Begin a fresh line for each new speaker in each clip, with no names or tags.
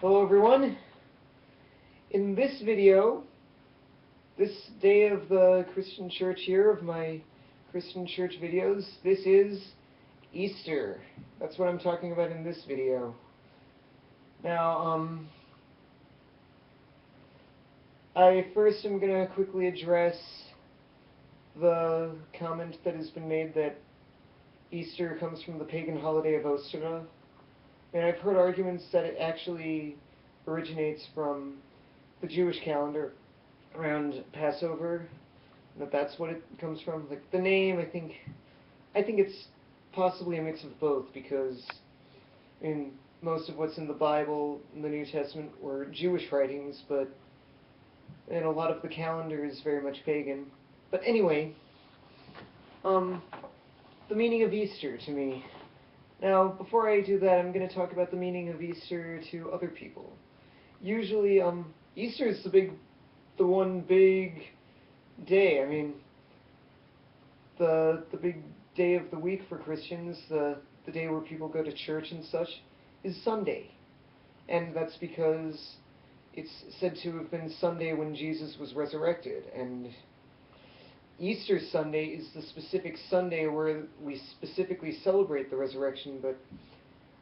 Hello everyone. In this video, this day of the Christian Church here, of my Christian Church videos, this is Easter. That's what I'm talking about in this video. Now, I first am going to quickly address the comment that has been made that Easter comes from the pagan holiday of Ostara. And I've heard arguments that it actually originates from the Jewish calendar around Passover, and that's what it comes from. Like the name, I think it's possibly a mix of both, because in most of what's in the Bible, in the New Testament, were Jewish writings, and a lot of the calendar is very much pagan. But anyway, the meaning of Easter to me. Now, before I do that, I'm going to talk about the meaning of Easter to other people. Usually, Easter is the one big day. I mean, the big day of the week for Christians, the day where people go to church and such, is Sunday. And that's because it's said to have been Sunday when Jesus was resurrected. And Easter Sunday is the specific Sunday where we specifically celebrate the resurrection, but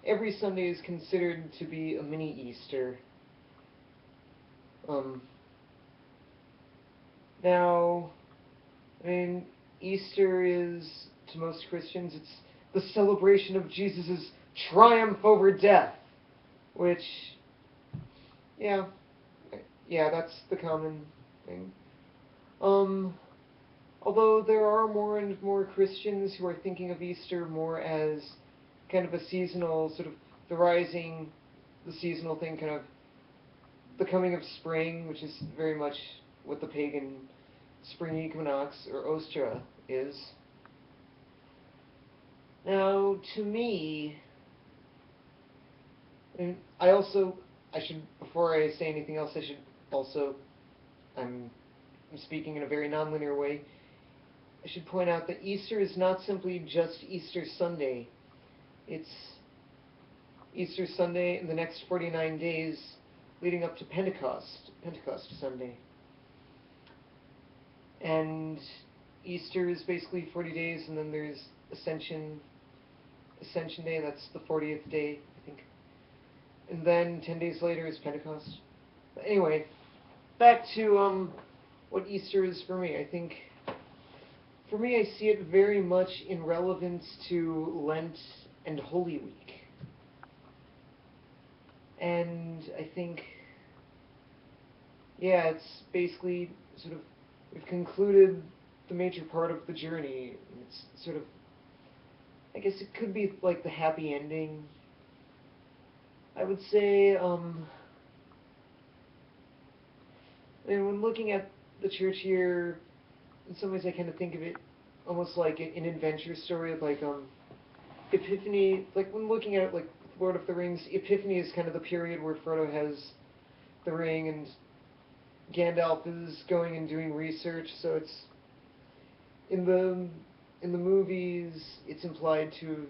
every Sunday is considered to be a mini Easter. Now, I mean, Easter is, to most Christians, it's the celebration of Jesus' triumph over death, which, yeah, that's the common thing. Although there are more and more Christians who are thinking of Easter more as kind of a seasonal, sort of the seasonal thing, kind of the coming of spring, which is very much what the pagan spring equinox, or Ostra, is. Now, to me, and before I say anything else, I'm speaking in a very nonlinear way, I should point out that Easter is not simply just Easter Sunday. It's Easter Sunday and the next 49 days leading up to Pentecost Sunday. And Easter is basically 40 days, and then there's Ascension Day, that's the 40th day, I think. And then 10 days later is Pentecost. But anyway, back to what Easter is for me. For me, I see it very much in relevance to Lent and Holy Week. And I think, it's basically sort of, we've concluded the major part of the journey. It's sort of, I guess it could be like the happy ending. I would say, and when looking at the church year, in some ways I kind of think of it almost like an adventure story, like Epiphany, like when looking at it like Lord of the Rings, Epiphany is kind of the period where Frodo has the ring and Gandalf is going and doing research, so it's in the movies it's implied to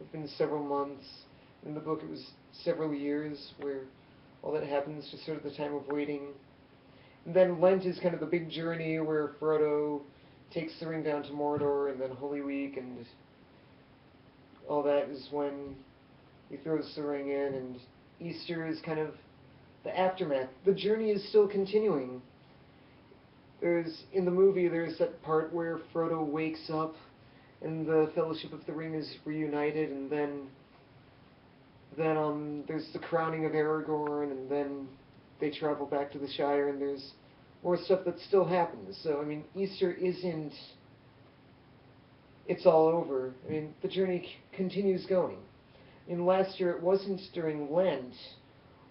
have been several months. In the book it was several years, where all that happens, just sort of the time of waiting. And then Lent is kind of the big journey where Frodo takes the ring down to Mordor, and then Holy Week and all that is when he throws the ring in, and Easter is kind of the aftermath. The journey is still continuing. In the movie, there's that part where Frodo wakes up and the Fellowship of the Ring is reunited, and then there's the crowning of Aragorn, and then they travel back to the Shire, and there's more stuff that still happens. So, I mean, Easter isn't, it's all over. I mean, the journey continues going. In last year, it wasn't during Lent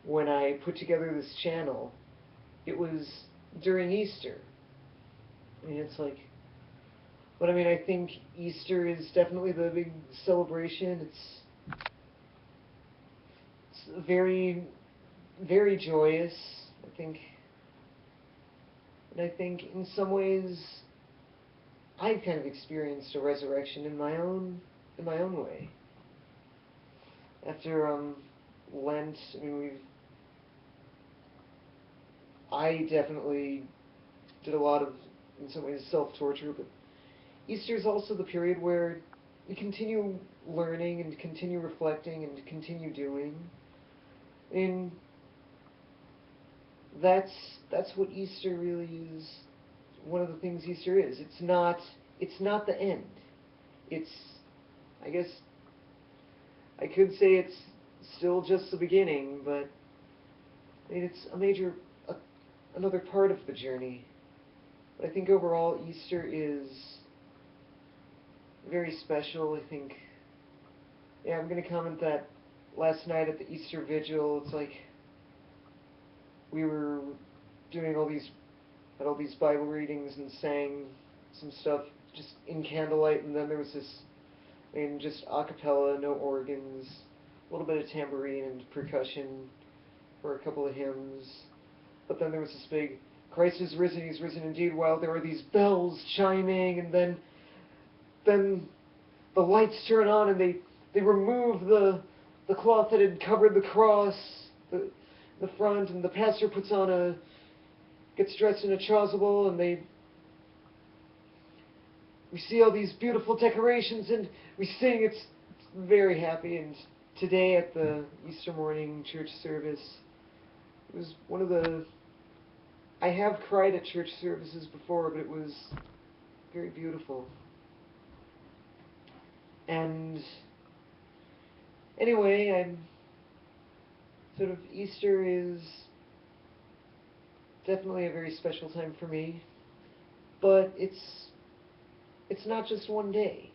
when I put together this channel. It was during Easter. I mean, it's like, but I mean, I think Easter is definitely the big celebration. It's very, very joyous, I think. And I think in some ways I've kind of experienced a resurrection in my own way. After Lent, I mean, I definitely did a lot of, in some ways, self-torture, but Easter is also the period where you continue learning and continue reflecting and continue doing. And that's what Easter really is. One of the things Easter is. It's not the end. It's, I guess I could say it's still just the beginning, but I mean it's a major another part of the journey. But I think overall Easter is very special. I think, yeah, I'm going to comment that last night at the Easter Vigil, it's like we were doing had all these Bible readings and sang some stuff just in candlelight, and then there was this, I mean, just a cappella, no organs, a little bit of tambourine and percussion for a couple of hymns. But then there was this big, Christ is risen, he's risen indeed, while there were these bells chiming, and then the lights turn on and they remove the cloth that had covered the cross, the front, and the pastor gets dressed in a chasuble, and we see all these beautiful decorations, and we sing. It's very happy. And today at the Easter morning church service, it was one of the, I have cried at church services before, but it was very beautiful. And anyway, Easter is definitely a very special time for me, but it's not just one day.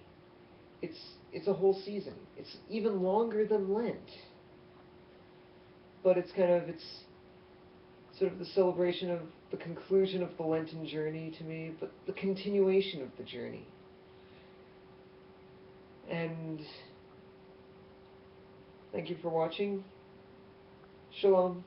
It's a whole season. It's even longer than Lent. But it's sort of the celebration of the conclusion of the Lenten journey to me, but the continuation of the journey. And thank you for watching. Shalom.